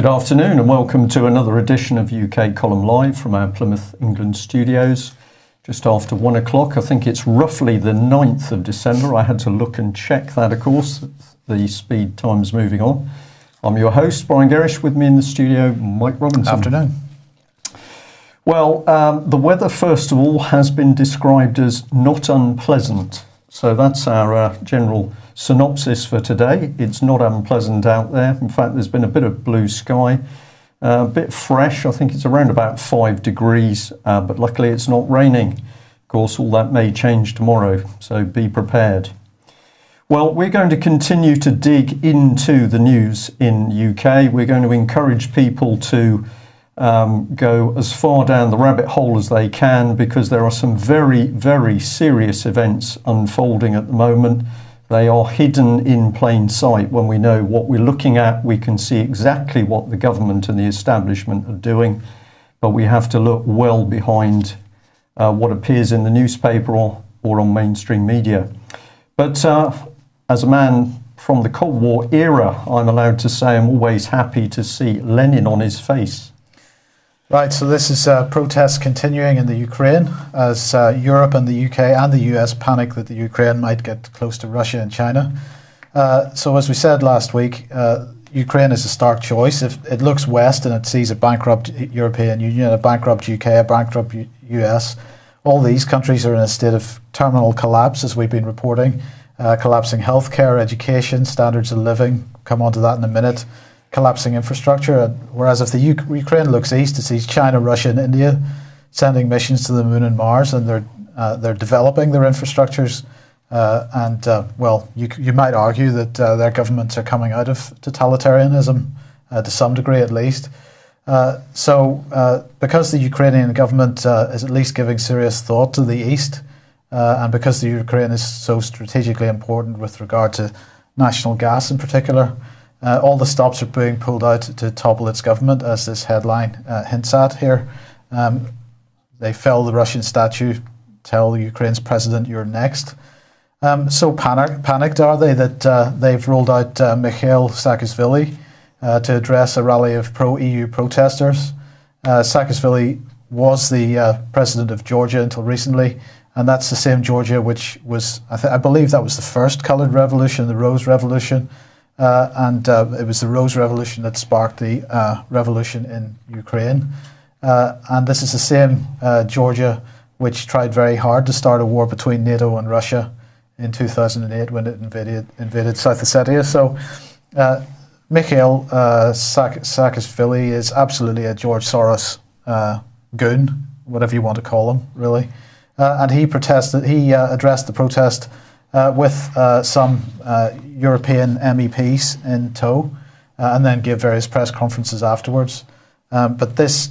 Good afternoon and welcome to another edition of UK Column Live from our Plymouth, England studios. Just after 1 o'clock, I think it's roughly the 9th of December. I had to look and check that, of course, the speed time's moving on. I'm your host, Brian Gerrish, with me in the studio, Mike Robinson. Afternoon. Well, the weather, first of all, has been described as not unpleasant. So that's our general synopsis for today. It's not unpleasant out there. In fact, there's been a bit of blue sky, a bit fresh. I think it's around about 5 degrees, but luckily it's not raining. Of course, all that may change tomorrow, so be prepared. Well, we're going to continue to dig into the news in UK. We're going to encourage people to go as far down the rabbit hole as they can, because there are some very, very serious events unfolding at the moment. They are hidden in plain sight. When we know what we're looking at, we can see exactly what the government and the establishment are doing, but we have to look well behind what appears in the newspaper or on mainstream media. But as a man from the Cold War era, I'm allowed to say I'm always happy to see Lenin on his face. Right, so this is protests continuing in the Ukraine as Europe and the UK and the US panic that the Ukraine might get close to Russia and China. So as we said last week, Ukraine is a stark choice. If it looks west and it sees a bankrupt European Union, a bankrupt UK, a bankrupt US, all these countries are in a state of terminal collapse, as we've been reporting. Collapsing healthcare, education, standards of living, come on to that in a minute. Collapsing infrastructure, whereas if the Ukraine looks east, it sees China, Russia and India sending missions to the moon and Mars, and they're developing their infrastructures, you might argue that their governments are coming out of totalitarianism to some degree at least. Because the Ukrainian government is at least giving serious thought to the east, and because the Ukraine is so strategically important with regard to national gas in particular, all the stops are being pulled out to topple its government, as this headline hints at here. They fell the Russian statue, tell Ukraine's president you're next. So panicked are they that they've rolled out Mikhail Saakashvili to address a rally of pro-EU protesters. Saakashvili was the president of Georgia until recently, and that's the same Georgia which was, I believe that was the first coloured revolution, the Rose Revolution. It was the Rose Revolution that sparked the revolution in Ukraine. And this is the same Georgia which tried very hard to start a war between NATO and Russia in 2008 when it invaded South Ossetia. So Mikhail Saakashvili is absolutely a George Soros goon, whatever you want to call him, really. And he addressed the protest with some European MEPs in tow, and then gave various press conferences afterwards. But these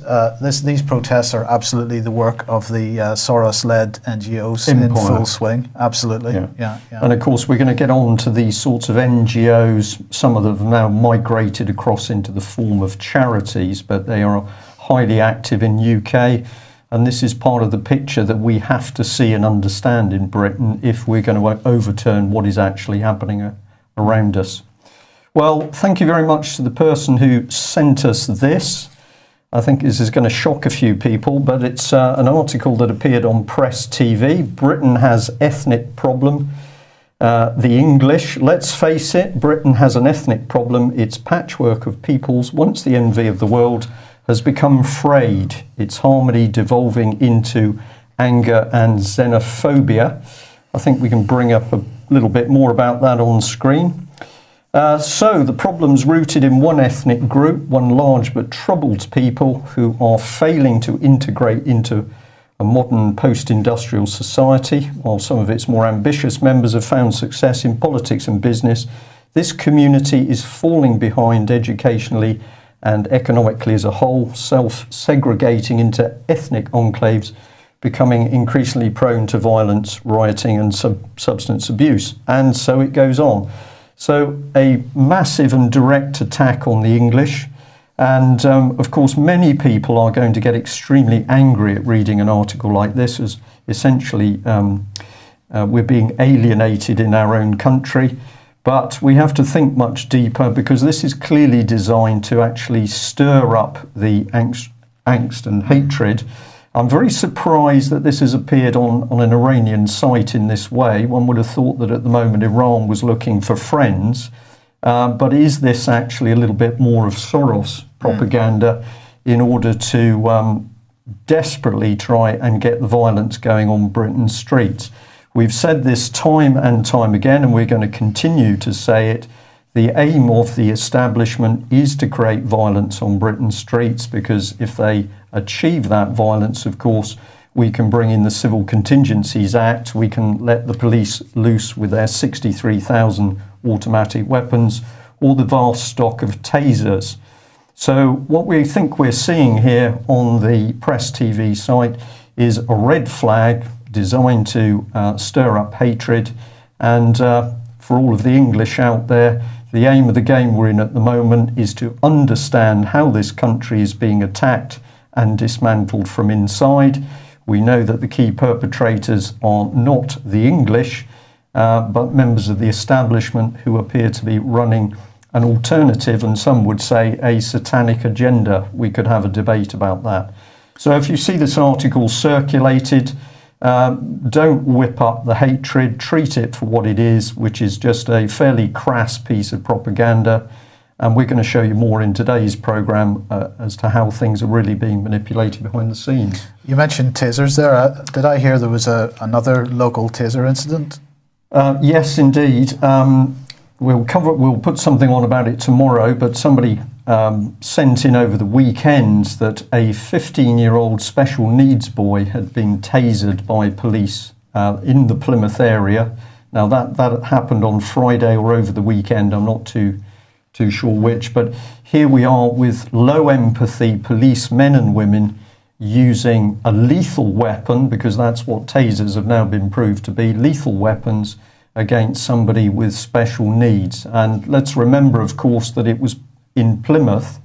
protests are absolutely the work of the Soros-led NGOs in full swing. Absolutely, yeah. And of course, we're going to get on to these sorts of NGOs. Some of them have now migrated across into the form of charities, but they are highly active in UK. And this is part of the picture that we have to see and understand in Britain if we're going to overturn what is actually happening around us. Well, thank you very much to the person who sent us this. I think this is going to shock a few people, but it's an article that appeared on Press TV. Britain has ethnic problem. The English, let's face it, Britain has an ethnic problem. Its patchwork of peoples, once the envy of the world, has become frayed, its harmony devolving into anger and xenophobia. I think we can bring up a little bit more about that on screen. So the problem's rooted in one ethnic group, one large but troubled people who are failing to integrate into a modern post-industrial society. While some of its more ambitious members have found success in politics and business, this community is falling behind educationally and economically as a whole, self-segregating into ethnic enclaves, becoming increasingly prone to violence, rioting and substance abuse. And so it goes on. So a massive and direct attack on the English. And of course, many people are going to get extremely angry at reading an article like this, as essentially we're being alienated in our own country. But we have to think much deeper, because this is clearly designed to actually stir up the angst and hatred. I'm very surprised that this has appeared on an Iranian site in this way. One would have thought that at the moment Iran was looking for friends. But is this actually a little bit more of Soros propaganda in order to desperately try and get the violence going on Britain's streets? We've said this time and time again, and we're going to continue to say it. The aim of the establishment is to create violence on Britain's streets, because if they achieve that violence, of course, we can bring in the Civil Contingencies Act, we can let the police loose with their 63,000 automatic weapons, or the vast stock of tasers. So what we think we're seeing here on the Press TV site is a red flag designed to stir up hatred. And for all of the English out there, the aim of the game we're in at the moment is to understand how this country is being attacked and dismantled from inside. We know that the key perpetrators are not the English, but members of the establishment who appear to be running an alternative, and some would say a satanic agenda. We could have a debate about that. So if you see this article circulated, don't whip up the hatred, treat it for what it is, which is just a fairly crass piece of propaganda. And we're going to show you more in today's programme as to how things are really being manipulated behind the scenes. You mentioned tasers there. Did I hear there was another local taser incident? Yes, indeed. We'll put something on about it tomorrow, but somebody sent in over the weekend that a 15-year-old special needs boy had been tasered by police in the Plymouth area. Now that happened on Friday or over the weekend, I'm not too sure which, but here we are with low empathy police men and women using a lethal weapon, because that's what tasers have now been proved to be, lethal weapons against somebody with special needs. And let's remember, of course, that it was in Plymouth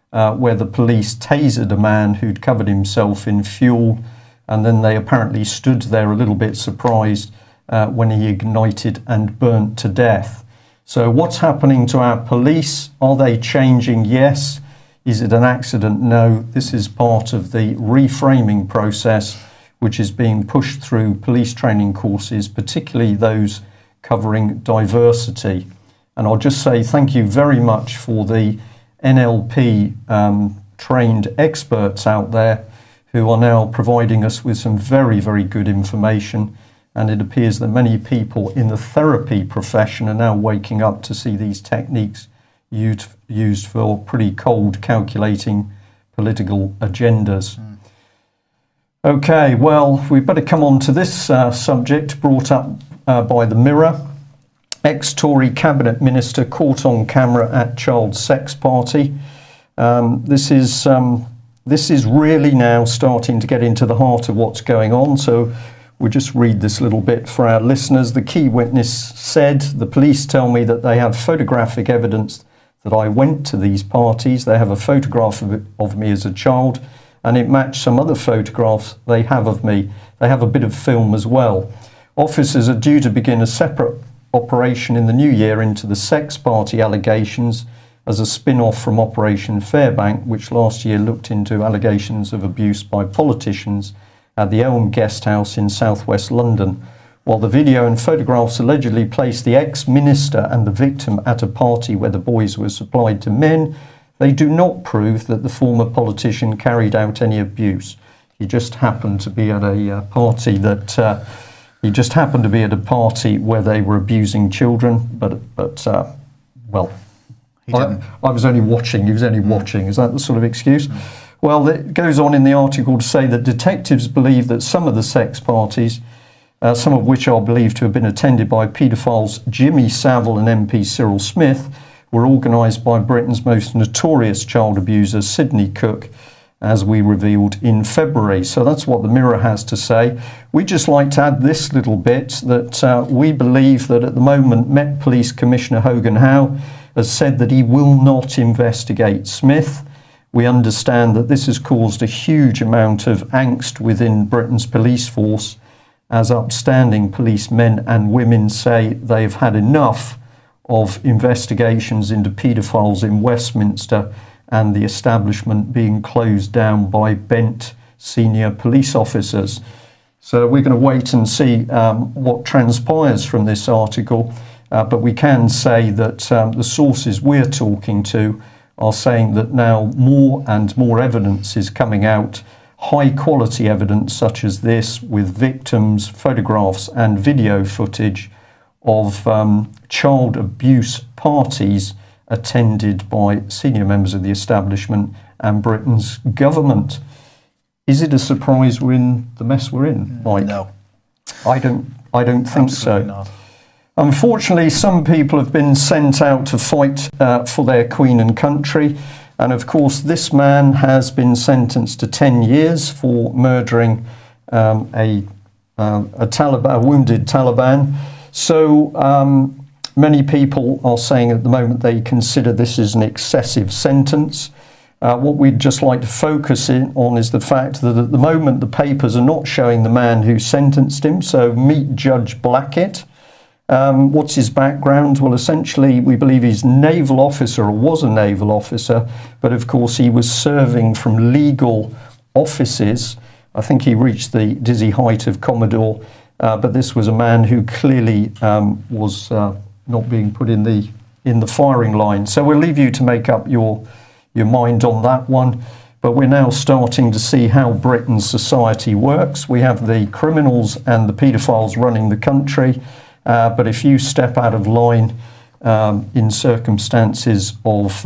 where the police tasered a man who'd covered himself in fuel, and then they apparently stood there a little bit surprised when he ignited and burnt to death. So what's happening to our police? Are they changing? Yes. Is it an accident? No. This is part of the reframing process which is being pushed through police training courses, particularly those covering diversity. And I'll just say thank you very much for the NLP trained experts out there who are now providing us with some very, very good information. And it appears that many people in the therapy profession are now waking up to see these techniques used for pretty cold, calculating political agendas. Okay, well, we better come on to this subject brought up by the Mirror. Ex-Tory cabinet minister caught on camera at child sex party. This is really now starting to get into the heart of what's going on. So we'll just read this little bit for our listeners. The key witness said, "The police tell me that they have photographic evidence that I went to these parties. They have a photograph of me as a child, and it matched some other photographs they have of me. They have a bit of film as well. Officers are due to begin a separate operation in the new year into the sex party allegations as a spin-off from Operation Fairbank, which last year looked into allegations of abuse by politicians at the Elm Guest House in southwest London. While the video and photographs allegedly placed the ex-minister and the victim at a party where the boys were supplied to men, they do not prove that the former politician carried out any abuse. He just happened to be at a party where they were abusing children, but I was only watching. He was only watching. Is that the sort of excuse? Well, it goes on in the article to say that detectives believe that some of the sex parties, some of which are believed to have been attended by paedophiles Jimmy Savile and MP Cyril Smith, were organised by Britain's most notorious child abuser, Sidney Cook, as we revealed in February. So that's what the Mirror has to say. We'd just like to add this little bit, that we believe that at the moment Met Police Commissioner Hogan Howe has said that he will not investigate Smith. We understand that this has caused a huge amount of angst within Britain's police force, as upstanding policemen and women say they've had enough of investigations into paedophiles in Westminster and the establishment being closed down by bent senior police officers. So we're going to wait and see what transpires from this article, but we can say that the sources we're talking to are saying that now more and more evidence is coming out, high quality evidence such as this, with victims, photographs and video footage of child abuse parties attended by senior members of the establishment and Britain's government. Is it a surprise we're in the mess we're in, Mike? No. I don't think Absolutely so. not. Unfortunately, some people have been sent out to fight for their queen and country. And of course, this man has been sentenced to 10 years for murdering a wounded Taliban. So many people are saying at the moment they consider this as an excessive sentence. What we'd just like to focus on is the fact that at the moment the papers are not showing the man who sentenced him. So meet Judge Blackett. What's his background? Well, essentially, we believe he's a naval officer or was a naval officer, but of course he was serving from legal offices. I think he reached the dizzy height of Commodore, but this was a man who clearly was not being put in the firing line. So we'll leave you to make up your mind on that one. But we're now starting to see how Britain's society works. We have the criminals and the paedophiles running the country. But if you step out of line in circumstances of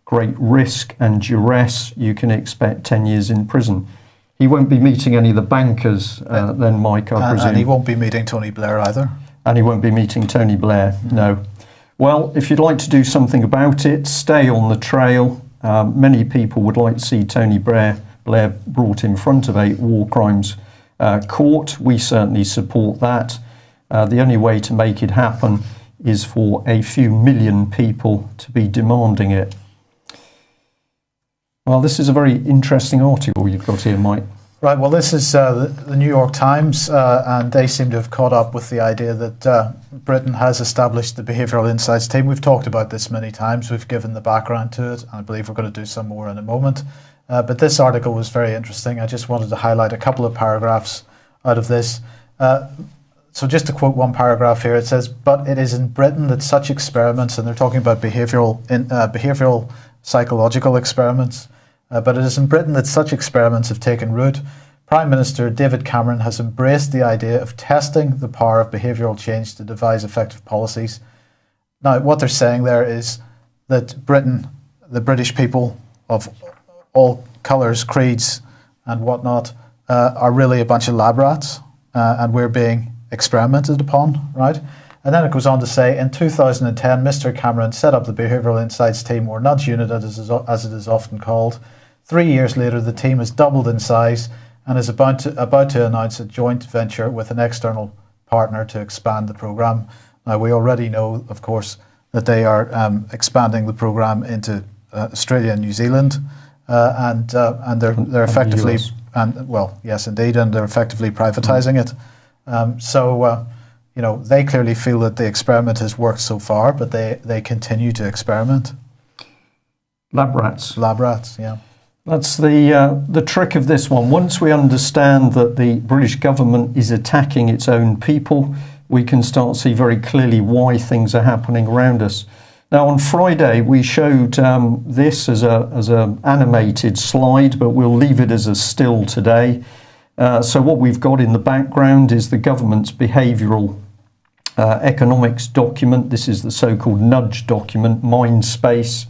great risk and duress, you can expect 10 years in prison. He won't be meeting any of the bankers then, Mike, I presume. And he won't be meeting Tony Blair either. And he won't be meeting Tony Blair, no. Well, if you'd like to do something about it, stay on the trail. Many people would like to see Tony Blair brought in front of a war crimes court. We certainly support that. The only way to make it happen is for a few million people to be demanding it. Well, this is a very interesting article you've got here, Mike. Right, well, this is the New York Times, and they seem to have caught up with the idea that Britain has established the Behavioural Insights team. We've talked about this many times. We've given the background to it, and I believe we're going to do some more in a moment. But this article was very interesting. I just wanted to highlight a couple of paragraphs out of this. So just to quote one paragraph here, it says, "But it is in Britain that such experiments," and they're talking about behavioural psychological experiments, "but it is in Britain that such experiments have taken root. Prime Minister David Cameron has embraced the idea of testing the power of behavioural change to devise effective policies." Now, what they're saying there is that Britain, the British people of all colours, creeds and whatnot, are really a bunch of lab rats, and we're being experimented upon, right? And then it goes on to say, in 2010, Mr. Cameron set up the Behavioural Insights team, or Nudge Unit as it is often called. 3 years later, the team has doubled in size and is about to announce a joint venture with an external partner to expand the programme. Now, we already know, of course, that they are expanding the programme into Australia and New Zealand, and they're effectively, and well, yes, indeed, and they're effectively privatising it. They clearly feel that the experiment has worked so far, but they continue to experiment. Lab rats. Lab rats, yeah. That's the trick of this one. Once we understand that the British government is attacking its own people, we can start to see very clearly why things are happening around us. Now, on Friday, we showed this as a animated slide, but we'll leave it as a still today. So what we've got in the background is the government's behavioural economics document. This is the so-called nudge document, Mindspace.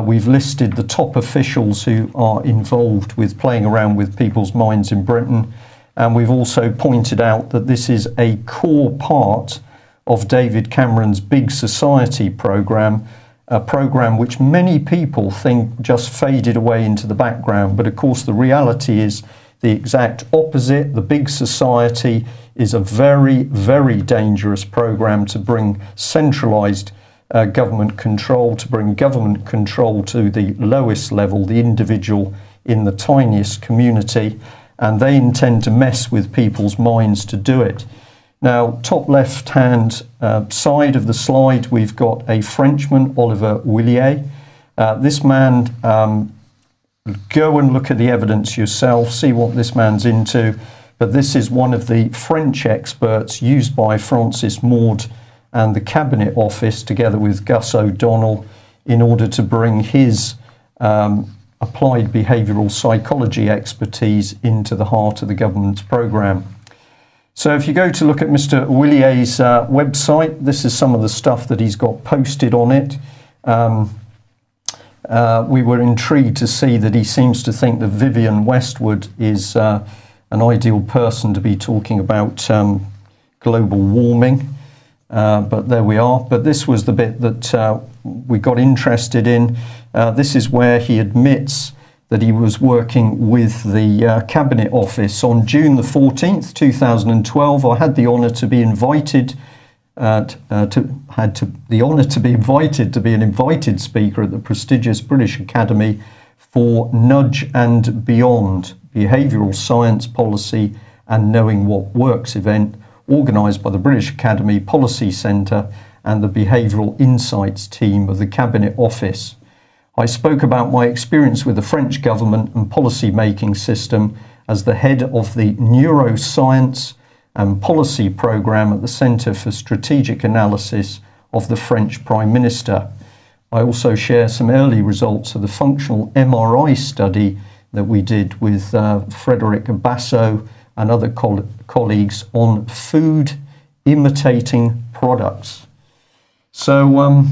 We've listed the top officials who are involved with playing around with people's minds in Britain. And we've also pointed out that this is a core part of David Cameron's Big Society programme, a programme which many people think just faded away into the background. But of course, the reality is the exact opposite. The Big Society is a very, very dangerous programme to bring centralised government control, to bring government control to the lowest level, the individual in the tiniest community, and they intend to mess with people's minds to do it. Now, top left-hand side of the slide, we've got a Frenchman, Olivier Willier. This man, go and look at the evidence yourself, see what this man's into. But this is one of the French experts used by Francis Maude and the Cabinet Office, together with Gus O'Donnell, in order to bring his applied behavioural psychology expertise into the heart of the government's programme. So if you go to look at Mr. Willier's website, this is some of the stuff that he's got posted on it. We were intrigued to see that he seems to think that Vivienne Westwood is an ideal person to be talking about global warming. But there we are. But this was the bit that we got interested in. This is where he admits that he was working with the Cabinet Office. On June the 14th, 2012, I had the honour to be invited to be an invited speaker at the prestigious British Academy for Nudge and Beyond, Behavioural Science Policy and Knowing What Works event, organised by the British Academy Policy Centre and the Behavioural Insights team of the Cabinet Office. I spoke about my experience with the French government and policy-making system as the head of the Neuroscience and Policy Programme at the Centre for Strategic Analysis of the French Prime Minister. I also share some early results of the functional MRI study that we did with Frederic Basso and other colleagues on food imitating products. So,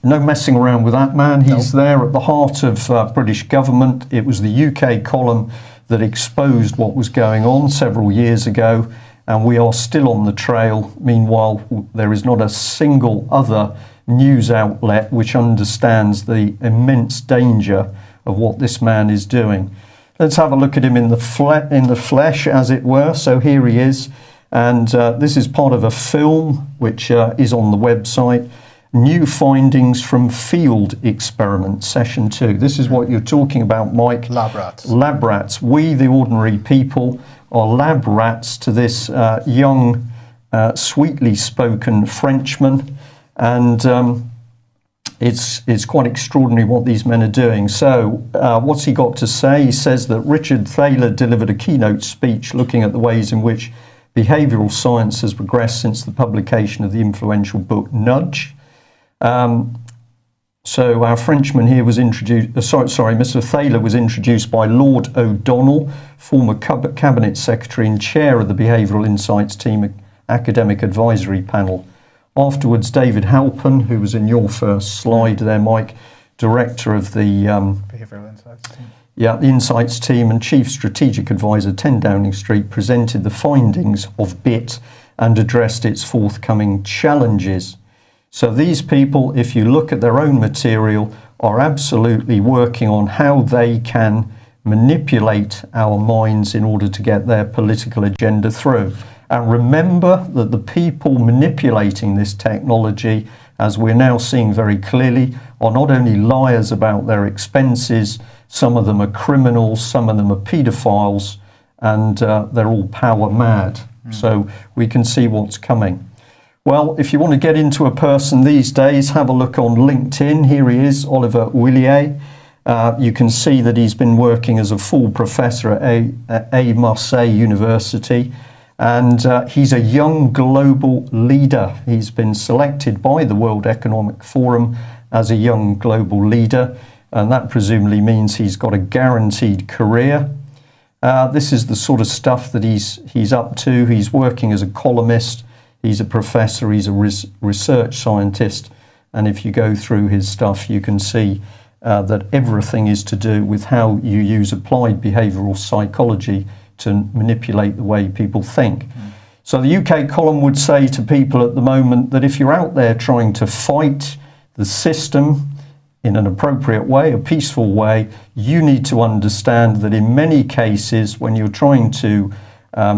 no messing around with that man. He's there at the heart of British government. It was the UK column that exposed what was going on several years ago, and we are still on the trail. Meanwhile, there is not a single other news outlet which understands the immense danger of what this man is doing. Let's have a look at him in the flesh, as it were. So here he is, and this is part of a film which is on the website. New findings from field experiment, session 2. This is what you're talking about, Mike. Lab rats. Lab rats. We, the ordinary people, are lab rats to this young, sweetly spoken Frenchman. And it's quite extraordinary what these men are doing. So what's he got to say? He says that Richard Thaler delivered a keynote speech looking at the ways in which behavioural science has progressed since the publication of the influential book Nudge. So our Frenchman here was introduced, Mr. Thaler was introduced by Lord O'Donnell, former Cabinet Secretary and Chair of the Behavioural Insights Team Academic Advisory Panel. Afterwards, David Halpin, who was in your first slide there, Mike, Director of the Behavioural Insights Team. Yeah, the Insights Team and Chief Strategic Advisor, 10 Downing Street, presented the findings of BIT and addressed its forthcoming challenges. So these people, if you look at their own material, are absolutely working on how they can manipulate our minds in order to get their political agenda through. And remember that the people manipulating this technology, as we're now seeing very clearly, are not only liars about their expenses, some of them are criminals, some of them are paedophiles, and they're all power mad. So we can see what's coming. Well, if you want to get into a person these days, have a look on LinkedIn. Here he is, Olivier Willier. You can see that he's been working as a full professor at Marseille University. And he's a young global leader. He's been selected by the World Economic Forum as a young global leader. And that presumably means he's got a guaranteed career. This is the sort of stuff that he's up to. He's working as a columnist. He's a professor, he's a research scientist, and if you go through his stuff, you can see that everything is to do with how you use applied behavioural psychology to manipulate the way people think. So the UK column would say to people at the moment that if you're out there trying to fight the system in an appropriate way, a peaceful way, you need to understand that in many cases, when you're trying to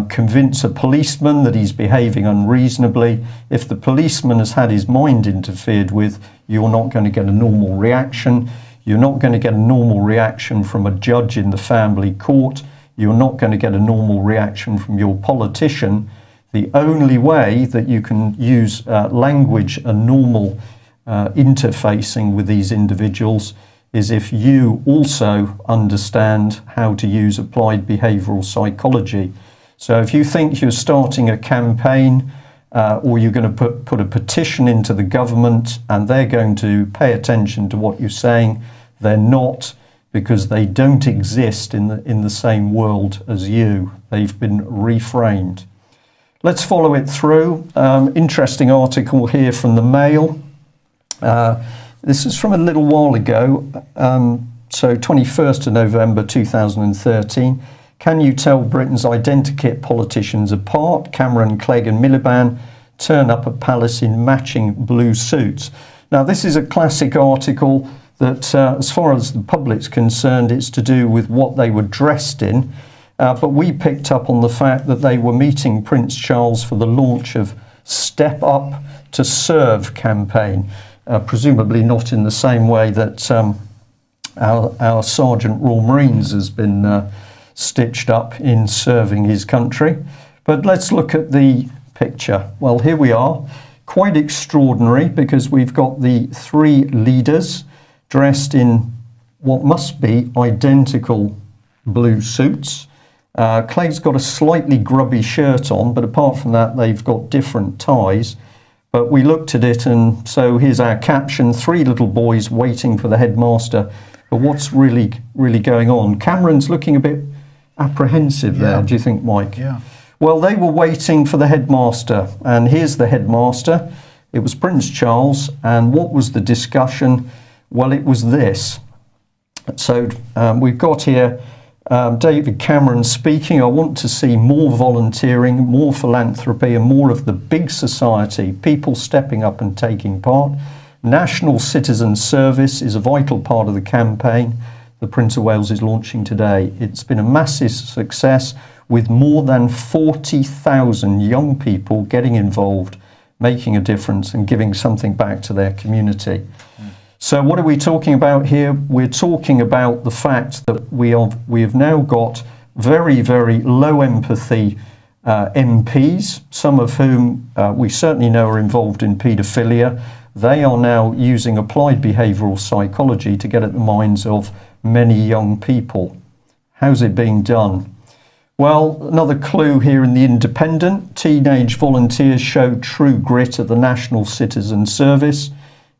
convince a policeman that he's behaving unreasonably, if the policeman has had his mind interfered with, you're not going to get a normal reaction. You're not going to get a normal reaction from a judge in the family court. You're not going to get a normal reaction from your politician. The only way that you can use language and normal interfacing with these individuals is if you also understand how to use applied behavioural psychology. So if you think you're starting a campaign or you're going to put a petition into the government and they're going to pay attention to what you're saying, they're not, because they don't exist in the same world as you. They've been reframed. Let's follow it through. Interesting article here from the Mail. This is from a little while ago, so 21st of November 2013. Can you tell Britain's identikit politicians apart? Cameron, Clegg and Miliband turn up at Palace in matching blue suits. Now this is a classic article that as far as the public's concerned, it's to do with what they were dressed in. But we picked up on the fact that they were meeting Prince Charles for the launch of Step Up to Serve campaign, presumably not in the same way that our Sergeant Royal Marines has been stitched up in serving his country. But let's look at the picture. Well, here we are. Quite extraordinary, because we've got the three leaders dressed in what must be identical blue suits. Clegg's got a slightly grubby shirt on, but apart from that, they've got different ties. But we looked at it, and so here's our caption: three little boys waiting for the headmaster. But what's really going on? Cameron's looking a bit apprehensive there, do you think, Mike? Yeah. Well, they were waiting for the headmaster, and here's the headmaster. It was Prince Charles, and what was the discussion? Well, it was this. So we've got here David Cameron speaking. I want to see more volunteering, more philanthropy, and more of the big society, people stepping up and taking part. National citizen service is a vital part of the campaign the Prince of Wales is launching today. It's been a massive success, with more than 40,000 young people getting involved, making a difference and giving something back to their community. So what are we talking about here? We're talking about the fact that we have now got very, very low empathy MPs, some of whom we certainly know are involved in paedophilia. They are now using applied behavioural psychology to get at the minds of many young people. How's it being done? Well, another clue here in the Independent: teenage volunteers show true grit at the National Citizen Service.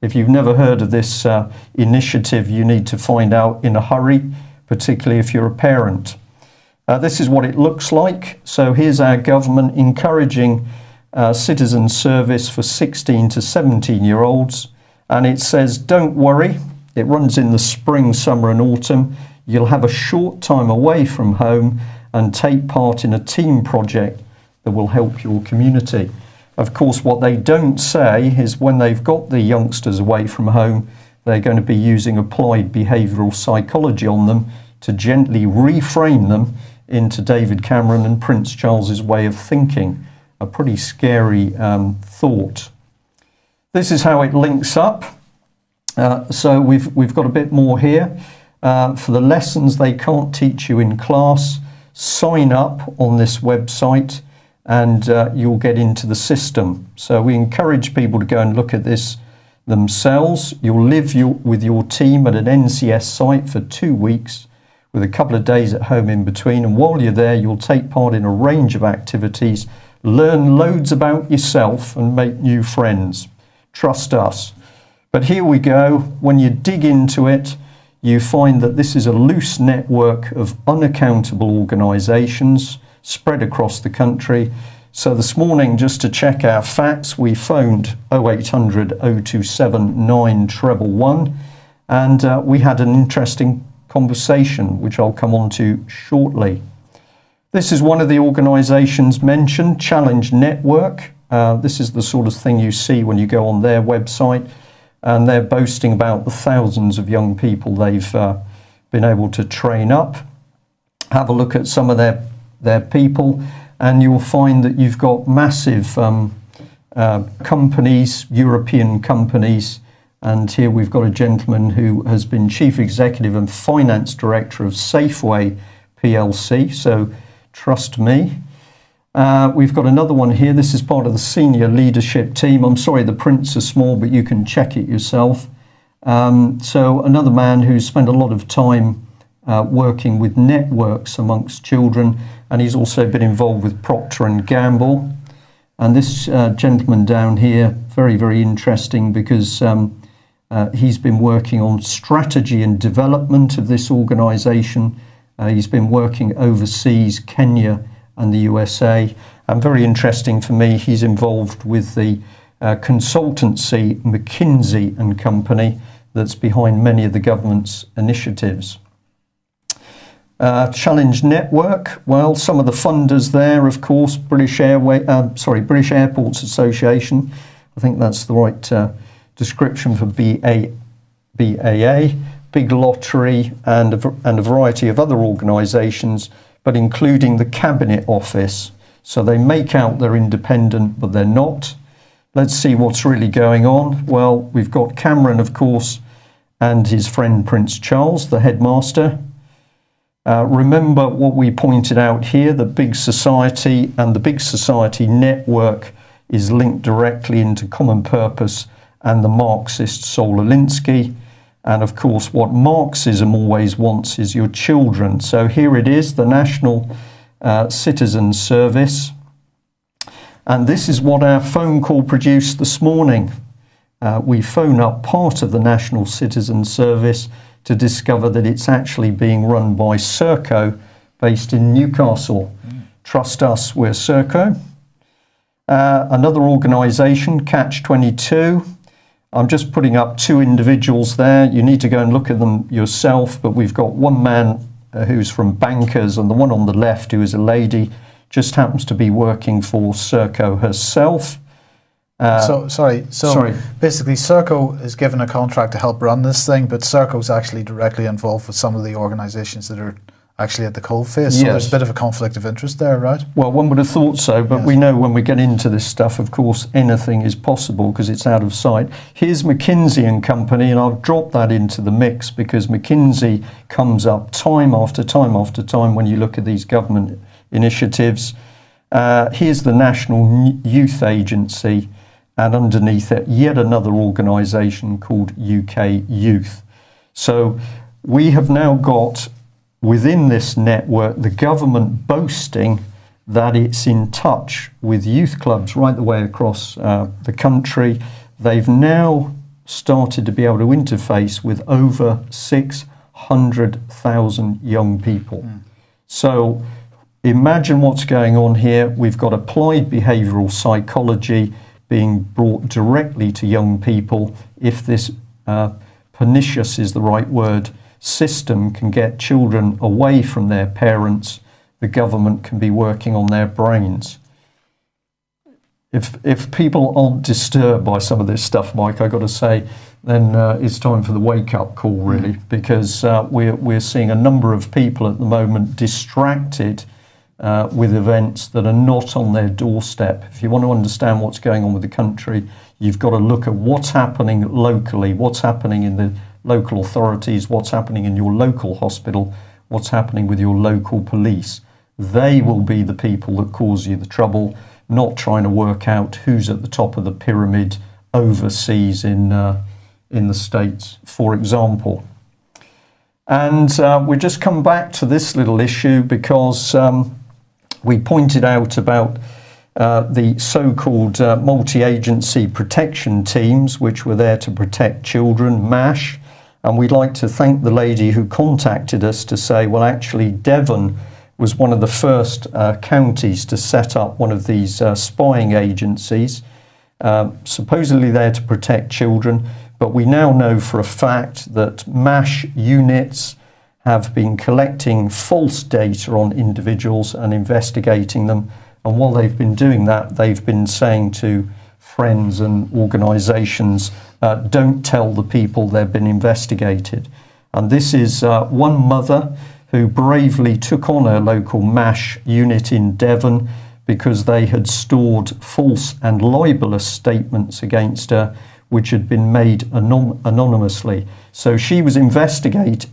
If you've never heard of this initiative, you need to find out in a hurry, particularly if you're a parent. This is what it looks like. So here's our government encouraging citizen service for 16 to 17-year-olds. And it says, don't worry, it runs in the spring, summer and autumn. You'll have a short time away from home and take part in a team project that will help your community. Of course, what they don't say is when they've got the youngsters away from home, they're going to be using applied behavioural psychology on them to gently reframe them into David Cameron and Prince Charles's way of thinking. A pretty scary thought. This is how it links up. So we've got a bit more here. For the lessons they can't teach you in class, sign up on this website and you'll get into the system. So we encourage people to go and look at this themselves. You'll live with your team at an NCS site for 2 weeks with a couple of days at home in between. And while you're there, you'll take part in a range of activities, learn loads about yourself and make new friends. Trust us. But here we go. When you dig into it, you find that this is a loose network of unaccountable organisations spread across the country. So this morning, just to check our facts, we phoned 0800 027 911 and we had an interesting conversation, which I'll come on to shortly. This is one of the organisations mentioned, Challenge Network. This is the sort of thing you see when you go on their website, and they're boasting about the thousands of young people they've been able to train up. Have a look at some of their people, and you'll find that you've got massive companies, European companies, and here we've got a gentleman who has been Chief Executive and Finance Director of Safeway PLC, so trust me. We've got another one here. This is part of the senior leadership team. I'm sorry, the prints are small, but you can check it yourself. So another man who's spent a lot of time working with networks amongst children, and he's also been involved with Procter & Gamble. And this gentleman down here, very, very interesting, because he's been working on strategy and development of this organisation. He's been working overseas, Kenya and the USA. And very interesting for me, he's involved with the consultancy McKinsey and Company that's behind many of the government's initiatives. Challenge Network, well, some of the funders there, of course, British Airports Association. I think that's the right description for BAA, Big Lottery, and a variety of other organisations, but including the Cabinet Office. So they make out they're independent, but they're not. Let's see what's really going on. Well, we've got Cameron, of course, and his friend Prince Charles, the headmaster. Remember what we pointed out here, the Big Society and the Big Society network is linked directly into Common Purpose and the Marxist Saul Alinsky. And of course, what Marxism always wants is your children. So here it is, the National Citizen Service. And this is what our phone call produced this morning. We phone up part of the National Citizen Service to discover that it's actually being run by Serco, based in Newcastle. Trust us, we're Serco. Another organisation, Catch 22. I'm just putting up two individuals there. You need to go and look at them yourself, but we've got one man who's from Bankers, and the one on the left, who is a lady, just happens to be working for Serco herself. So basically Serco is given a contract to help run this thing, but Serco's actually directly involved with some of the organisations that are actually at the coalface. So there's a bit of a conflict of interest there, right? Well, one would have thought so, but we know when we get into this stuff, of course, anything is possible because it's out of sight. Here's McKinsey and Company, and I've dropped that into the mix because McKinsey comes up time after time after time when you look at these government initiatives. Here's the National Youth Agency, and underneath it, yet another organisation called UK Youth. So we have now got within this network the government boasting that it's in touch with youth clubs right the way across the country. They've now started to be able to interface with over 600,000 young people. So imagine what's going on here. We've got applied behavioural psychology being brought directly to young people. If this pernicious is the right word, system can get children away from their parents, the government can be working on their brains. If people aren't disturbed by some of this stuff, Mike, I've got to say, then it's time for the wake-up call, really, because we're seeing a number of people at the moment distracted with events that are not on their doorstep. If you want to understand what's going on with the country, you've got to look at what's happening locally, what's happening in the local authorities, what's happening in your local hospital, what's happening with your local police. They will be the people that cause you the trouble, not trying to work out who's at the top of the pyramid overseas in the States, for example. And we just come back to this little issue because we pointed out about the so-called multi-agency protection teams, which were there to protect children, MASH. And we'd like to thank the lady who contacted us to say, well, actually, Devon was one of the first counties to set up one of these spying agencies, supposedly there to protect children. But we now know for a fact that MASH units have been collecting false data on individuals and investigating them. And while they've been doing that, they've been saying to friends and organisations, don't tell the people they've been investigated. And this is one mother who bravely took on her local MASH unit in Devon because they had stored false and libelous statements against her, which had been made anonymously. So she was investigated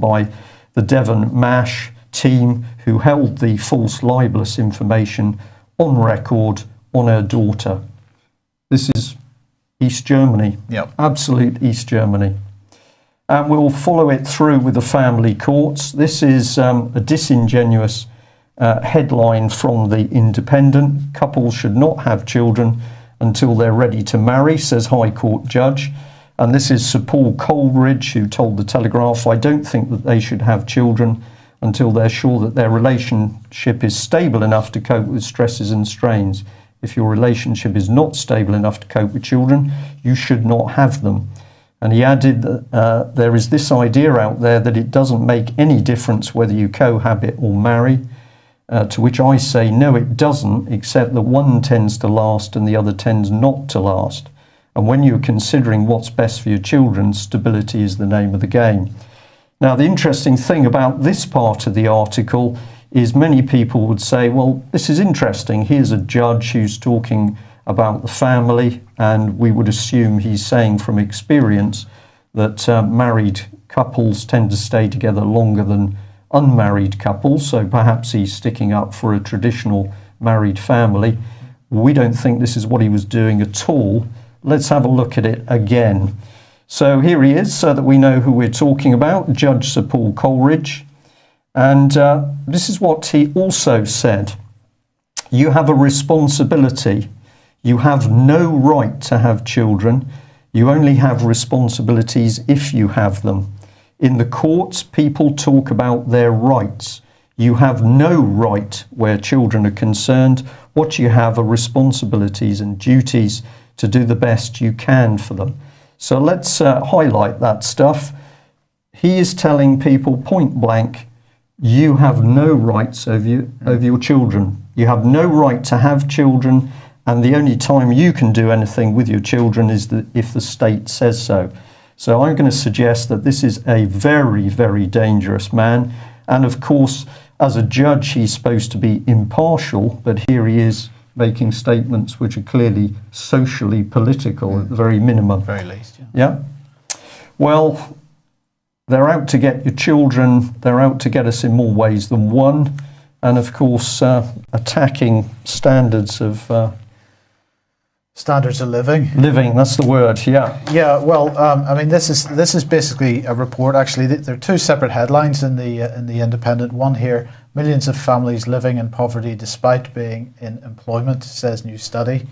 by the Devon MASH team who held the false libelous information on record on her daughter. This is East Germany, absolute East Germany. And we'll follow it through with the family courts. This is a disingenuous headline from The Independent. Couples should not have children until they're ready to marry, says High Court judge. And this is Sir Paul Coleridge, who told the Telegraph, I don't think that they should have children until they're sure that their relationship is stable enough to cope with stresses and strains. If your relationship is not stable enough to cope with children, you should not have them. And he added that there is this idea out there that it doesn't make any difference whether you cohabit or marry, to which I say, no, it doesn't, except that one tends to last and the other tends not to last. And when you're considering what's best for your children, stability is the name of the game. Now, the interesting thing about this part of the article is many people would say, well, this is interesting. Here's a judge who's talking about the family, and we would assume he's saying from experience that married couples tend to stay together longer than unmarried couples, so perhaps he's sticking up for a traditional married family. We don't think this is what he was doing at all. Let's have a look at it again. So here he is, so that we know who we're talking about, Judge Sir Paul Coleridge. And this is what he also said. You have a responsibility. You have no right to have children. You only have responsibilities if you have them. In the courts, people talk about their rights. You have no right where children are concerned. What you have are responsibilities and duties to do the best you can for them. So let's highlight that stuff. He is telling people point blank, you have no rights over your children. You have no right to have children, and the only time you can do anything with your children is if the state says so. So I'm going to suggest that this is a very, very dangerous man. And of course, as a judge, he's supposed to be impartial, but here he is making statements which are clearly socially political at the very minimum. Very least, yeah. Well, they're out to get your children. They're out to get us in more ways than one. And of course, attacking standards of... standards of living. Living, that's the word, yeah. Yeah, well, I mean, this is basically a report. Actually, there are two separate headlines in the Independent. One here: millions of families living in poverty despite being in employment, says new study,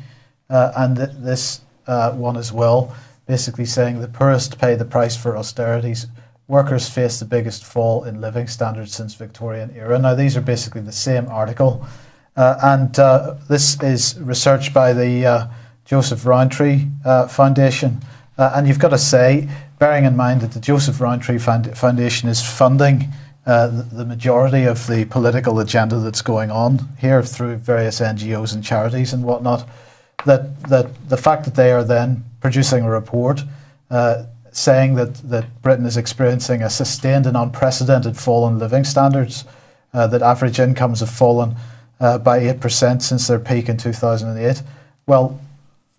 and this one as well, basically saying the poorest pay the price for austerities. Workers face the biggest fall in living standards since Victorian era. Now, these are basically the same article, and this is research by the Joseph Rowntree Foundation. And you've got to say, bearing in mind that the Joseph Rowntree Foundation is funding the majority of the political agenda that's going on here through various NGOs and charities and whatnot, that the fact that they are then producing a report saying that Britain is experiencing a sustained and unprecedented fall in living standards, that average incomes have fallen by 8% since their peak in 2008. Well,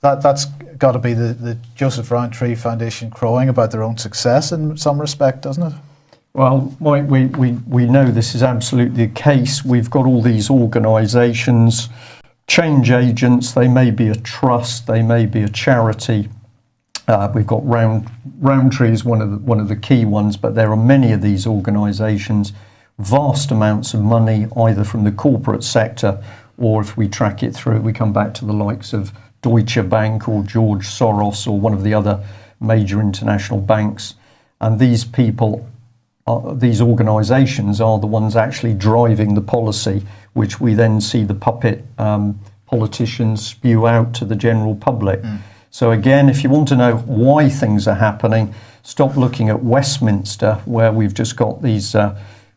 that's got to be the Joseph Rowntree Foundation crowing about their own success in some respect, doesn't it? Well, Mike, we know this is absolutely the case. We've got all these organisations, change agents. They may be a trust, they may be a charity. We've got Rowntree is one of the key ones, but there are many of these organisations, vast amounts of money, either from the corporate sector, or if we track it through, we come back to the likes of Deutsche Bank or George Soros or one of the other major international banks. And these people, these organisations are the ones actually driving the policy, which we then see the puppet politicians spew out to the general public. So again, if you want to know why things are happening, stop looking at Westminster, where we've just got these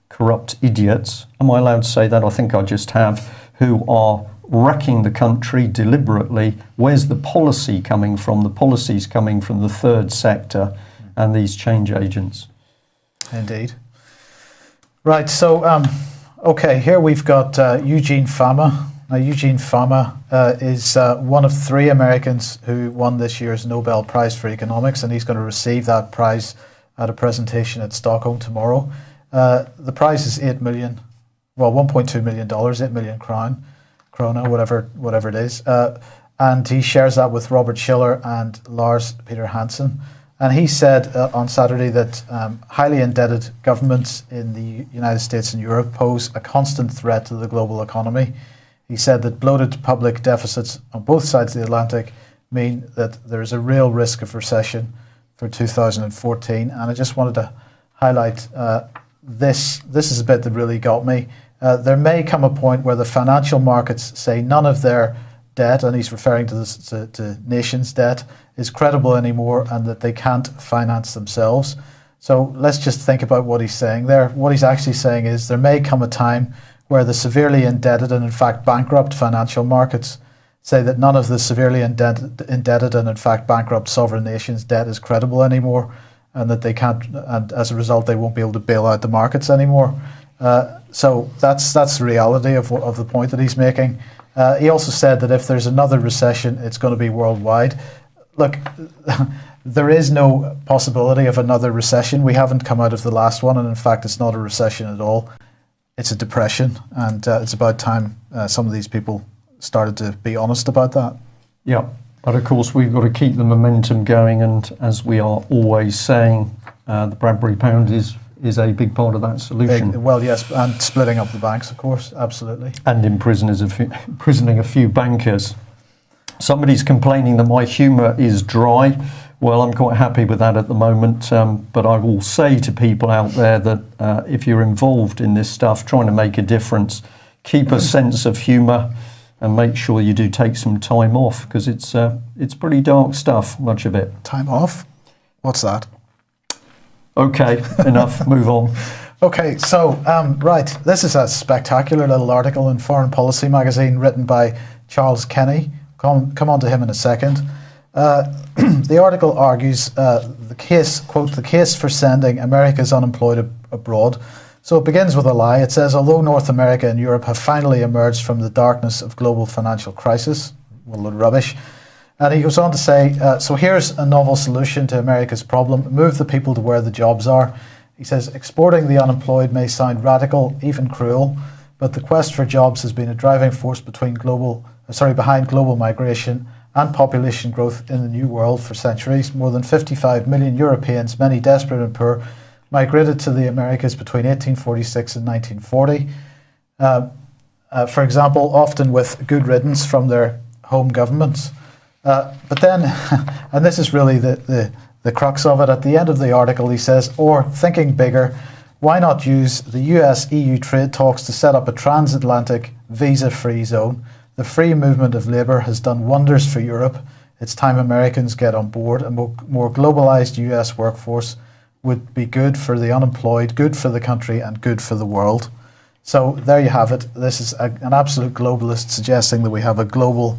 corrupt idiots. Am I allowed to say that? I think I just have, who are wrecking the country deliberately. Where's the policy coming from? The policy's coming from the third sector and these change agents. Indeed. Right, so, okay, here we've got Eugene Fama. Now, Eugene Fama is one of 3 Americans who won this year's Nobel Prize for Economics, and he's going to receive that prize at a presentation at Stockholm tomorrow. The prize is $8 million well, $1.2 million, 8 million krona, whatever it is. And he shares that with Robert Schiller and Lars Peter Hansen. And he said on Saturday that highly indebted governments in the United States and Europe pose a constant threat to the global economy. He said that bloated public deficits on both sides of the Atlantic mean that there is a real risk of recession for 2014. And I just wanted to highlight this. This is a bit that really got me. There may come a point where the financial markets say none of their debt, and he's referring to nations' debt, is credible anymore and that they can't finance themselves. So let's just think about what he's saying there. What he's actually saying is there may come a time where the severely indebted and in fact bankrupt financial markets say that none of the severely indebted and in fact bankrupt sovereign nations' debt is credible anymore, and that they can't, and as a result they won't be able to bail out the markets anymore. So that's the reality of the point that he's making. He also said that if there's another recession, it's going to be worldwide. Look, there is no possibility of another recession. We haven't come out of the last one, and in fact, it's not a recession at all. It's a depression, and it's about time some of these people started to be honest about that. Yeah, but of course, we've got to keep the momentum going, and as we are always saying, the Bradbury pound is a big part of that solution. Well, yes, and splitting up the banks, of course, absolutely. And imprisoning a few bankers. Somebody's complaining that my humour is dry. Well, I'm quite happy with that at the moment, but I will say to people out there that if you're involved in this stuff, trying to make a difference, keep a sense of humour and make sure you do take some time off, because it's pretty dark stuff, much of it. Time off? What's that? Okay, enough, move on. Okay, so, right, this is a spectacular little article in Foreign Policy magazine written by Charles Kenny. Come on to him in a second. The article argues the case, quote, the case for sending America's unemployed abroad. So it begins with a lie. It says, although North America and Europe have finally emerged from the darkness of global financial crisis, well, rubbish. And he goes on to say, so here's a novel solution to America's problem. Move the people to where the jobs are. He says, exporting the unemployed may sound radical, even cruel, but the quest for jobs has been a driving force behind global migration and population growth in the New World for centuries. More than 55 million Europeans, many desperate and poor, migrated to the Americas between 1846 and 1940. For example, often with good riddance from their home governments. But then, and this is really the crux of it, at the end of the article he says, or thinking bigger, why not use the US-EU trade talks to set up a transatlantic visa-free zone? The free movement of labour has done wonders for Europe. It's time Americans get on board. A more globalised US workforce would be good for the unemployed, good for the country, and good for the world. So there you have it. This is an absolute globalist suggesting that we have a global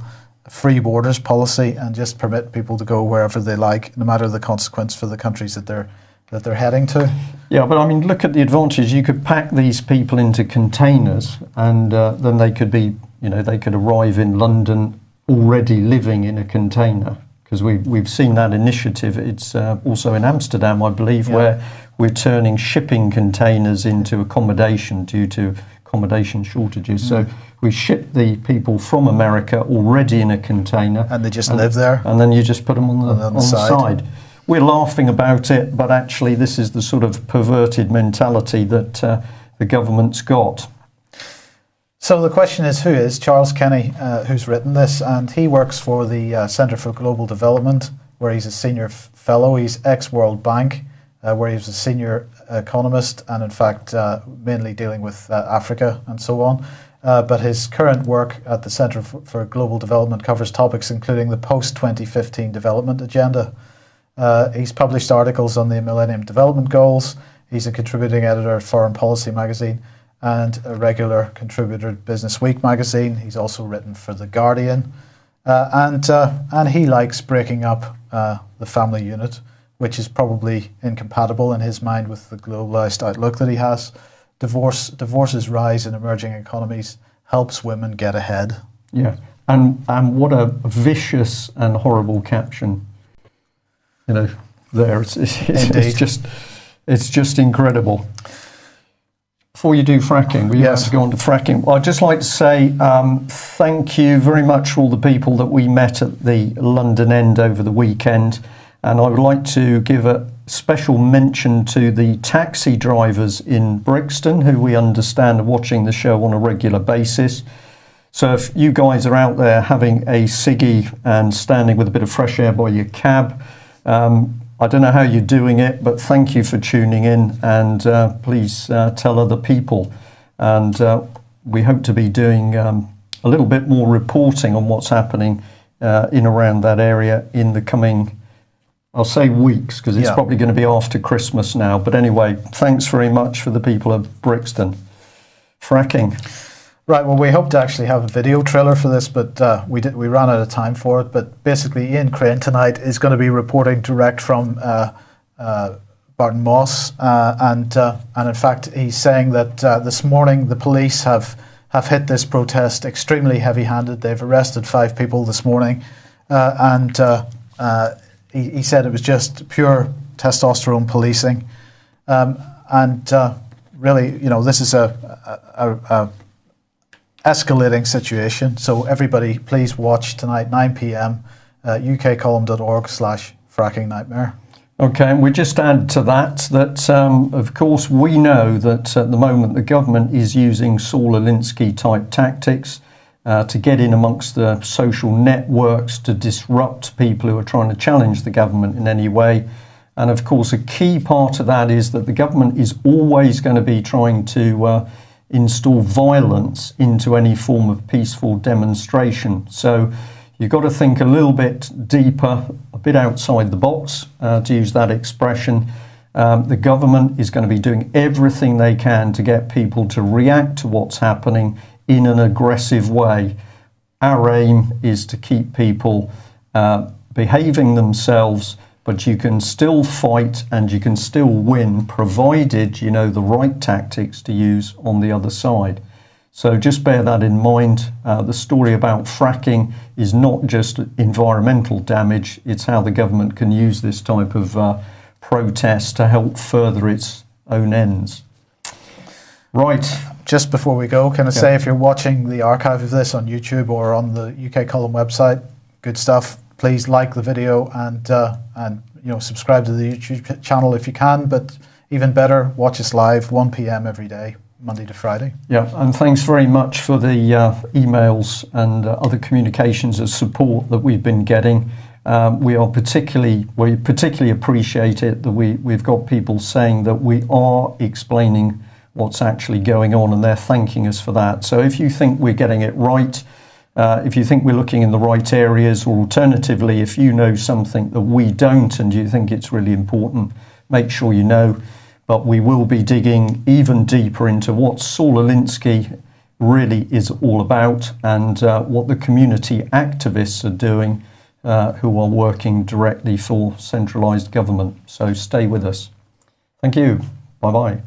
free borders policy and just permit people to go wherever they like, no matter the consequence for the countries that they're heading to. Yeah, but I mean, look at the advantage. You could pack these people into containers, and then they could be, they could arrive in London already living in a container. Because we've seen that initiative. It's also in Amsterdam, I believe, where we're turning shipping containers into accommodation due to accommodation shortages. So we ship the people from America already in a container. And they just live there. And then you just put them on the side. We're laughing about it, but actually this is the sort of perverted mentality that the government's got. So the question is, who is Charles Kenny, who's written this? And he works for the Centre for Global Development, where he's a senior fellow. He's ex-World Bank, where he was a senior economist, and in fact mainly dealing with Africa and so on. But his current work at the Centre for Global Development covers topics including the post-2015 development agenda. He's published articles on the Millennium Development Goals. He's a contributing editor at Foreign Policy magazine and a regular contributor to Business Week magazine. He's also written for The Guardian. And he likes breaking up the family unit, which is probably incompatible in his mind with the globalized outlook that he has. Divorce's rise in emerging economies helps women get ahead. Yeah, and what a vicious and horrible caption. There it's just incredible. Before you do fracking, we have to go on to fracking. I'd just like to say thank you very much for all the people that we met at the London End over the weekend. And I would like to give a special mention to the taxi drivers in Brixton, who we understand are watching the show on a regular basis. So if you guys are out there having a ciggy and standing with a bit of fresh air by your cab, I don't know how you're doing it, but thank you for tuning in, and please tell other people. And we hope to be doing a little bit more reporting on what's happening in around that area in the coming, I'll say weeks, because it's probably going to be after Christmas now. But anyway, thanks very much for the people of Brixton. Fracking. Right, well, we hope to actually have a video trailer for this, but we ran out of time for it. But basically, Ian Crane tonight is going to be reporting direct from Barton Moss, and in fact, he's saying that this morning the police have hit this protest extremely heavy-handed. They've arrested 5 people this morning, and he said it was just pure testosterone policing, and really, you know, this is a escalating situation. So everybody, please watch tonight, 9 p.m, ukcolumn.org/fracking-nightmare. Okay, and we just add to that, of course, we know that at the moment the government is using Saul Alinsky type tactics to get in amongst the social networks to disrupt people who are trying to challenge the government in any way. And of course, a key part of that is that the government is always going to be trying to install violence into any form of peaceful demonstration. So you've got to think a little bit deeper, a bit outside the box, to use that expression. The government is going to be doing everything they can to get people to react to what's happening in an aggressive way. Our aim is to keep people behaving themselves, but you can still fight and you can still win, provided you know the right tactics to use on the other side. So just bear that in mind. The story about fracking is not just environmental damage, it's how the government can use this type of protest to help further its own ends. Right. Just before we go, can I say, if you're watching the archive of this on YouTube or on the UK Column website, good stuff. Please like the video and you know, subscribe to the YouTube channel if you can. But even better, watch us live 1 p.m. every day, Monday to Friday. Yeah, and thanks very much for the emails and other communications of support that we've been getting. We particularly appreciate it that we've got people saying that we are explaining what's actually going on, and they're thanking us for that. So if you think we're getting it right, if you think we're looking in the right areas, or alternatively, if you know something that we don't and you think it's really important, make sure you know. But we will be digging even deeper into what Saul Alinsky really is all about, and what the community activists are doing who are working directly for centralised government. So stay with us. Thank you. Bye-bye.